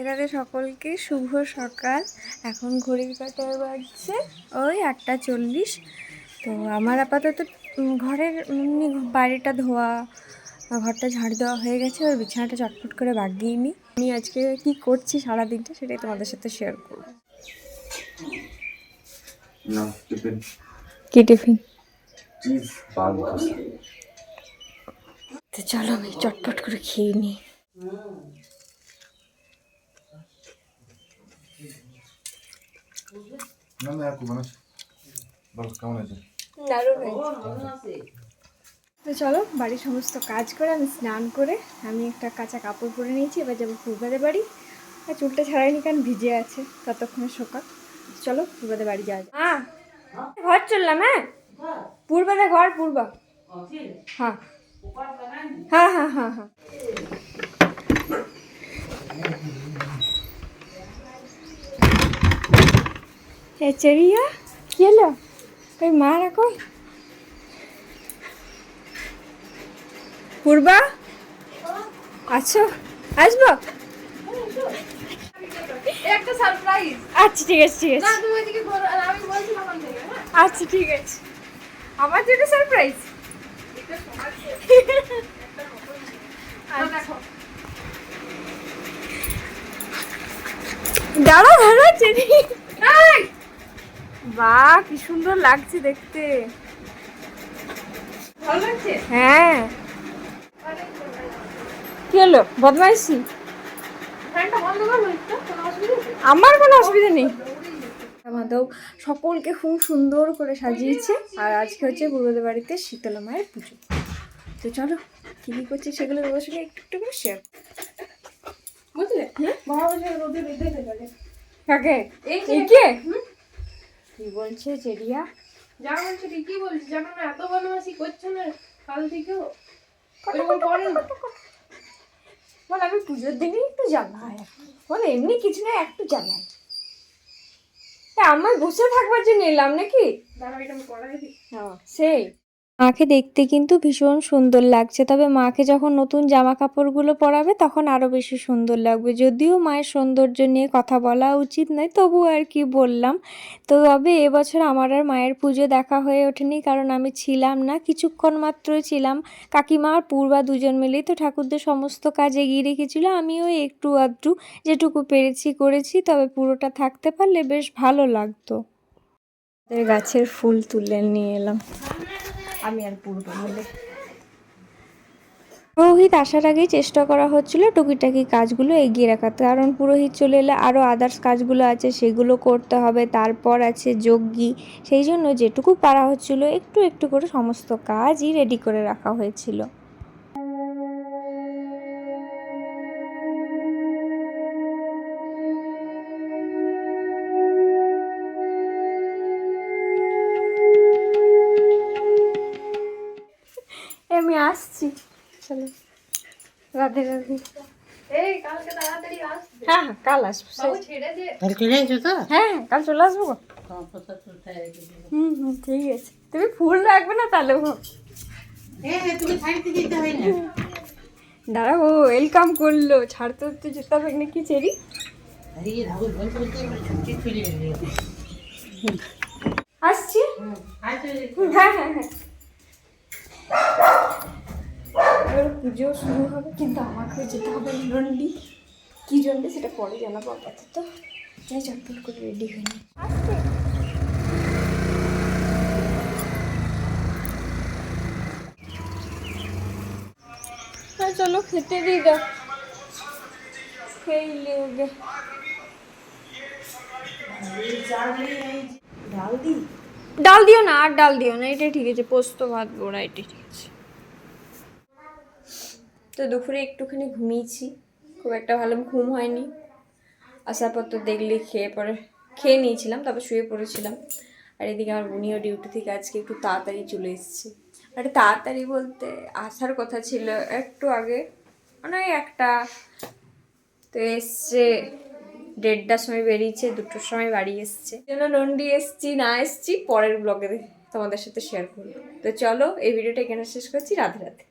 রাধে সকলকে শুভ সকাল। এখন ঘড়ির কাঁটায় বাজছে ওই 8:40। তো আমার আপাতত ঘরের বাড়িটা ধোয়া, ঘরটা ঝাড় দেওয়া হয়ে গেছে। ওর বিছানাটা চটফট করে বাগিয়ে নিই। আমি আজকে কি করছি সারাদিনটা সেটাই তোমাদের সাথে শেয়ার করবো। কি টিফিন? তো চলো আমি চটপট করে খেয়ে নিই। তো চলো বাড়ির সমস্ত কাজ করে আমি স্নান করে আমি একটা কাঁচা কাপড় পরে নিয়েছি। এবার যাবো পূর্বাদের বাড়ি। আর চুলটা ছাড়াইনি কারণ ভিজে আছে, ততক্ষণে শোকা। চলো পূর্বাদের বাড়ি যাওয়া যায়। হ্যাঁ ঘর চললাম। হ্যাঁ পূর্বাদের ঘর, পূর্বা। হ্যাঁ হ্যাঁ হ্যাঁ হ্যাঁ হ্যাঁ। চেরিয়া কি হলো? ওই মা রাখো। পূর্বা আছো? আসবো? একটা সারপ্রাইজ। আচ্ছা ঠিক আছে ঠিক আছে। না তুমি এদিকে বলো আর আমি বলছি আমার থেকে। আচ্ছা ঠিক আছে। আমার জন্য সারপ্রাইজ। এটা তোমার দেখো। দাঁড়া দাঁড়া চেরি। বাহ কি সুন্দর লাগছে দেখতে। ভালো লাগছে? হ্যাঁ। কি হলো বদমাইশি? আমার কোনো অসুবিধা নেই। আমাদের সকলকে খুব সুন্দর করে সাজিয়েছে। আর আজকে হচ্ছে পূর্বদের বাড়িতে শীতলা মায়ের পুজো। তো চলো কি কি করছি সেগুলো তোমার সঙ্গে একটু একটু করে শেয়ার। বুঝলে কাকে কি বলছে চেরিয়া? যা বলছে ঠিকই বলছে। যেমন এত বদমাশি করছে না কাল থেকেও বল। আমি পুজোর দিনে একটু জ্বালাই বল, এমনি কিছু না একটু জ্বালাই। আমার বসে থাকবার জন্য এলাম নাকি? হ্যাঁ সেই। মাকে দেখতে কিন্তু ভীষণ সুন্দর লাগছে, তবে মাকে যখন নতুন জামা কাপড়গুলো পরাবে তখন আরও বেশি সুন্দর লাগবে। যদিও মায়ের সৌন্দর্য নিয়ে কথা বলা উচিত নয়, তবু আর কি বললাম। তো তবে এবছর আমার আর মায়ের পুজো দেখা হয়ে ওঠেনি, কারণ আমি ছিলাম না, কিছুক্ষণ মাত্রই ছিলাম। কাকিমা আর পূর্বা দুজন মিলেই তো ঠাকুরদের সমস্ত কাজ এগিয়ে রেখেছিল। আমিও একটু আধটু যেটুকু পেরেছি করেছি, তবে পুরোটা থাকতে পারলে বেশ ভালো লাগতো। গাছের ফুল তুলে নিয়ে এলাম আমি আর পূর্ব মিলে। পুরোহিত আসার আগেই চেষ্টা করা হচ্ছিল টুকিটাকি কাজগুলো এগিয়ে রাখাতে, কারণ পুরোহিত চলে এলে আরও আদার্স কাজগুলো আছে সেগুলো করতে হবে, তারপর আছে যজ্ঞী। সেই জন্য যেটুকু পারা হচ্ছিল একটু একটু করে সমস্ত কাজই রেডি করে রাখা হয়েছিল। আমি আসছি, চলো রাধে রাধে। এই কালকে তাড়াতাড়ি আসবে। হ্যাঁ হ্যাঁ কাল আসবো। কাল চলে আসবো তো? হ্যাঁ কাল চলে আসবো। ঠিক আছে। তুমি ফুল রাখবে না তাহলে? তুমি ছাড়তে যেতে হয় না। দাঁড়াও ওয়েলকাম করলো, ছাড়তে হতে যেতে হবে নাকি চেরি? আসছি। হ্যাঁ হ্যাঁ হ্যাঁ এবার পুজো শুরু হবে, কিন্তু আমাকেও যেতে হবে লন্ডি। কী জন্য সেটা পরে জানাবো। আপাতত যাই চটপট করে রেডি হয়ে নি। হ্যাঁ চলো খেতে দিই। দাও খেয়ে ওকে। ডাল দিও না, আর ডাল দিও না, এটাই ঠিক আছে। পোস্ত ভাত বোড়া এটাই ঠিক আছে। তো দুপুরে একটুখানি ঘুমিয়েছি, খুব একটা ভালো ঘুম হয়নি। আসার পর তো দেখলে খেয়ে নিয়েছিলাম, তারপর শুয়ে পড়েছিলাম। আর এদিকে আমার বুনিও ডিউটি থেকে আজকে একটু তাড়াতাড়ি চলে এসেছে। মানে তাড়াতাড়ি বলতে আসার কথা ছিল একটু আগে, মানে একটা তো এসছে 1:30টার সময় বেরিয়েছে, 2টোর সময় বাড়ি এসছে। যেন নন্ডি এসছি না এসছি পরের ব্লগে তোমাদের সাথে শেয়ার করবো। তো চলো এই ভিডিওটা এখানে শেষ করছি। রাধে রাধে।